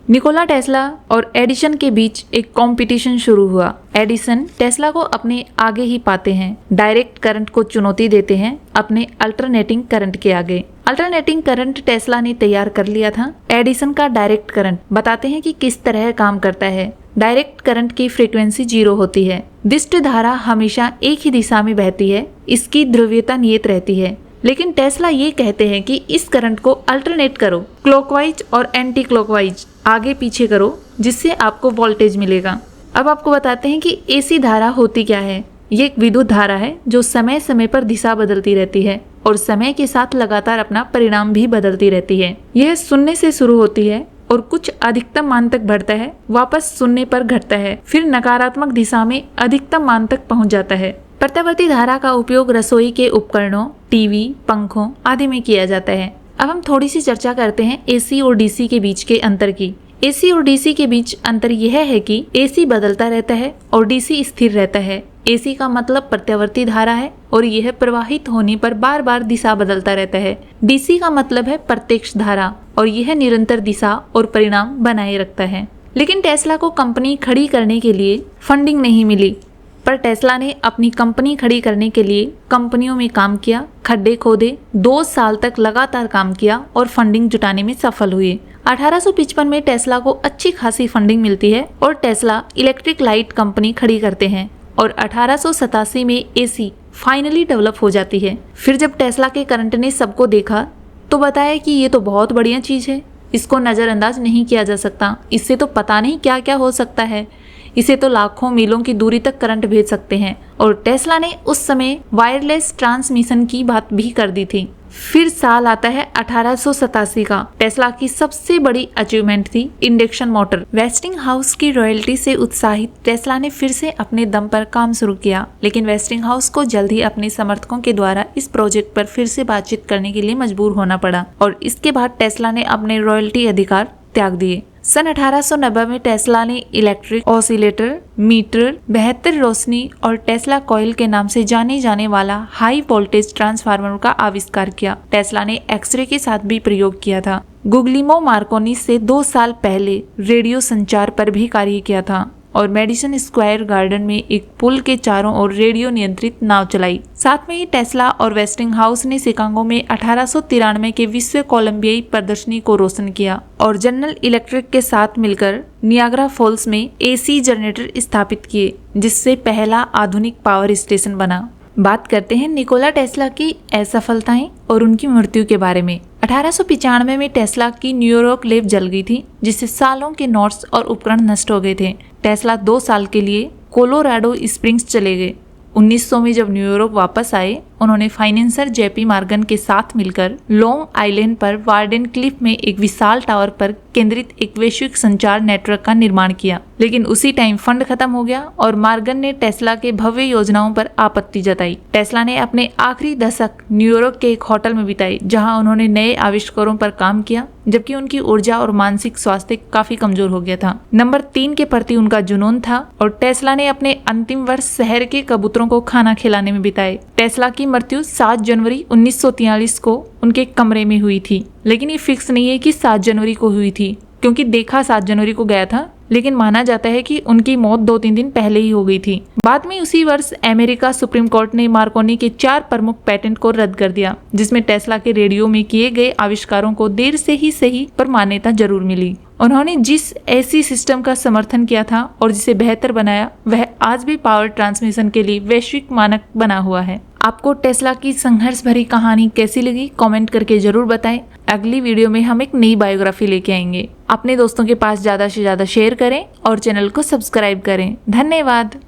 Nikola Tesla और Edison के बीच एक कंपटीशन शुरू हुआ। एडिसन टेस्ला को अपने आगे ही पाते हैं, डायरेक्ट करंट को चुनौती देते हैं अपने अल्टरनेटिंग करंट के आगे। अल्टरनेटिंग करंट टेस्ला ने तैयार कर लिया था। एडिसन का डायरेक्ट करंट बताते हैं कि किस तरह काम करता है। डायरेक्ट करंट की फ्रीक्वेंसी 0 होती है। दिष्ट धारा हमेशा एक ही दिशा में बहती है, इसकी ध्रुवीयता नियत रहती है। लेकिन टेस्ला ये कहते हैं कि इस करंट को अल्टरनेट करो, क्लॉकवाइज और एंटी क्लॉकवाइज आगे पीछे करो, जिससे आपको वोल्टेज मिलेगा। अब आपको बताते हैं कि एसी धारा होती क्या है। ये एक विद्युत धारा है जो समय समय पर दिशा बदलती रहती है और समय के साथ लगातार अपना परिणाम भी बदलती रहती है। यह शून्य से शुरू होती है और कुछ अधिकतम मान तक बढ़ता है, वापस शून्य पर घटता है, फिर नकारात्मक दिशा में अधिकतम मान तक पहुंच जाता है। प्रत्यावर्ती धारा का उपयोग रसोई के उपकरणों, टीवी, पंखों आदि में किया जाता है। अब हम थोड़ी सी चर्चा करते हैं एसी और डीसी के बीच के अंतर की। एसी और डीसी के बीच अंतर यह है कि एसी बदलता रहता है और डीसी स्थिर रहता है। एसी का मतलब प्रत्यावर्ती धारा है और यह प्रवाहित होने पर बार बार दिशा बदलता रहता है। डीसी का मतलब है प्रत्यक्ष धारा और यह निरंतर दिशा और परिणाम बनाए रखता है। लेकिन टेस्ला को कंपनी खड़ी करने के लिए फंडिंग नहीं मिली, पर टेस्ला ने अपनी कंपनी खड़ी करने के लिए कंपनियों में काम किया, खड्डे खोदे, 2 साल तक लगातार काम किया और फंडिंग जुटाने में सफल हुए। 1855 में टेस्ला को अच्छी खासी फंडिंग मिलती है और टेस्ला इलेक्ट्रिक लाइट कंपनी खड़ी करते हैं और 1887 में एसी फाइनली डेवलप हो जाती है। फिर जब टेस्ला के करंट ने सबको देखा तो बताया कि ये तो बहुत बढ़िया चीज़ है, इसको नज़रअंदाज नहीं किया जा सकता, इससे तो पता नहीं क्या क्या हो सकता है, इसे तो लाखों मीलों की दूरी तक करंट भेज सकते हैं। और टेस्ला ने उस समय वायरलेस ट्रांसमिशन की बात भी कर दी थी। फिर साल आता है 1887 का। टेस्ला की सबसे बड़ी अचीवमेंट थी इंडक्शन मोटर। वेस्टिंगहाउस की रॉयल्टी से उत्साहित टेस्ला ने फिर से अपने दम पर काम शुरू किया, लेकिन वेस्टिंगहाउस को जल्द ही अपने समर्थकों के द्वारा इस प्रोजेक्ट पर फिर से बातचीत करने के लिए मजबूर होना पड़ा और इसके बाद टेस्ला ने अपने रॉयल्टी अधिकार त्याग दिए। सन 1890 में टेस्ला ने इलेक्ट्रिक ऑसिलेटर, मीटर, बेहतर रोशनी और टेस्ला कॉइल के नाम से जाने जाने वाला हाई वोल्टेज ट्रांसफार्मर का आविष्कार किया। टेस्ला ने एक्सरे के साथ भी प्रयोग किया था। गुग्लिमो मार्कोनी से 2 साल पहले रेडियो संचार पर भी कार्य किया था और मेडिसन स्क्वायर गार्डन में एक पुल के चारों ओर रेडियो नियंत्रित नाव चलाई। साथ में ही टेस्ला और वेस्टिंगहाउस ने शिकागो में 1893 के विश्व कोलंबियाई प्रदर्शनी को रोशन किया और जनरल इलेक्ट्रिक के साथ मिलकर नियाग्रा फॉल्स में एसी जनरेटर स्थापित किए, जिससे पहला आधुनिक पावर स्टेशन बना। बात करते हैं निकोला टेस्ला की असफलताएं और उनकी मृत्यु के बारे में। 1895 में टेस्ला की न्यूयॉर्क लैब जल गई थी, जिससे सालों के नोट्स और उपकरण नष्ट हो गए थे। टेस्ला 2 साल के लिए कोलोराडो स्प्रिंग्स चले गए। 1900 में जब न्यूयॉर्क वापस आए, उन्होंने फाइनेंसर जेपी मॉर्गन के साथ मिलकर लॉन्ग आइलैंड पर वार्डन क्लिफ में एक विशाल टावर पर केंद्रित एक वैश्विक संचार नेटवर्क का निर्माण किया। लेकिन उसी टाइम फंड खत्म हो गया और मॉर्गन ने टेस्ला के भव्य योजनाओं पर आपत्ति जताई। टेस्ला ने अपने आखिरी दशक न्यूयॉर्क के एक होटल में बिताए, जहां उन्होंने नए आविष्कारों पर काम किया, जबकि उनकी ऊर्जा और मानसिक स्वास्थ्य काफी कमजोर हो गया था। नंबर 3 के प्रति उनका जुनून था और टेस्ला ने अपने अंतिम वर्ष शहर के कबूतरों को खाना खिलाने में बिताए। टेस्ला की मृत्यु 7 जनवरी 1943 को उनके कमरे में हुई थी, लेकिन ये फिक्स नहीं है कि 7 जनवरी को हुई थी, क्योंकि देखा 7 जनवरी को गया था, लेकिन माना जाता है कि उनकी मौत 2-3 दिन पहले ही हो गई थी। बाद में उसी वर्ष अमेरिका सुप्रीम कोर्ट ने मार्कोनी के 4 प्रमुख पेटेंट को रद्द कर दिया, जिसमें टेस्ला के रेडियो में किए गए आविष्कारों को देर से ही सही पर मान्यता जरूर मिली। उन्होंने जिस एसी सिस्टम का समर्थन किया था और जिसे बेहतर बनाया, वह आज भी पावर ट्रांसमिशन के लिए वैश्विक मानक बना हुआ है। आपको टेस्ला की संघर्ष भरी कहानी कैसी लगी, कमेंट करके जरूर बताएं। अगली वीडियो में हम एक नई बायोग्राफी लेके आएंगे। अपने दोस्तों के पास ज्यादा से ज्यादा शेयर करें और चैनल को सब्सक्राइब करें। धन्यवाद।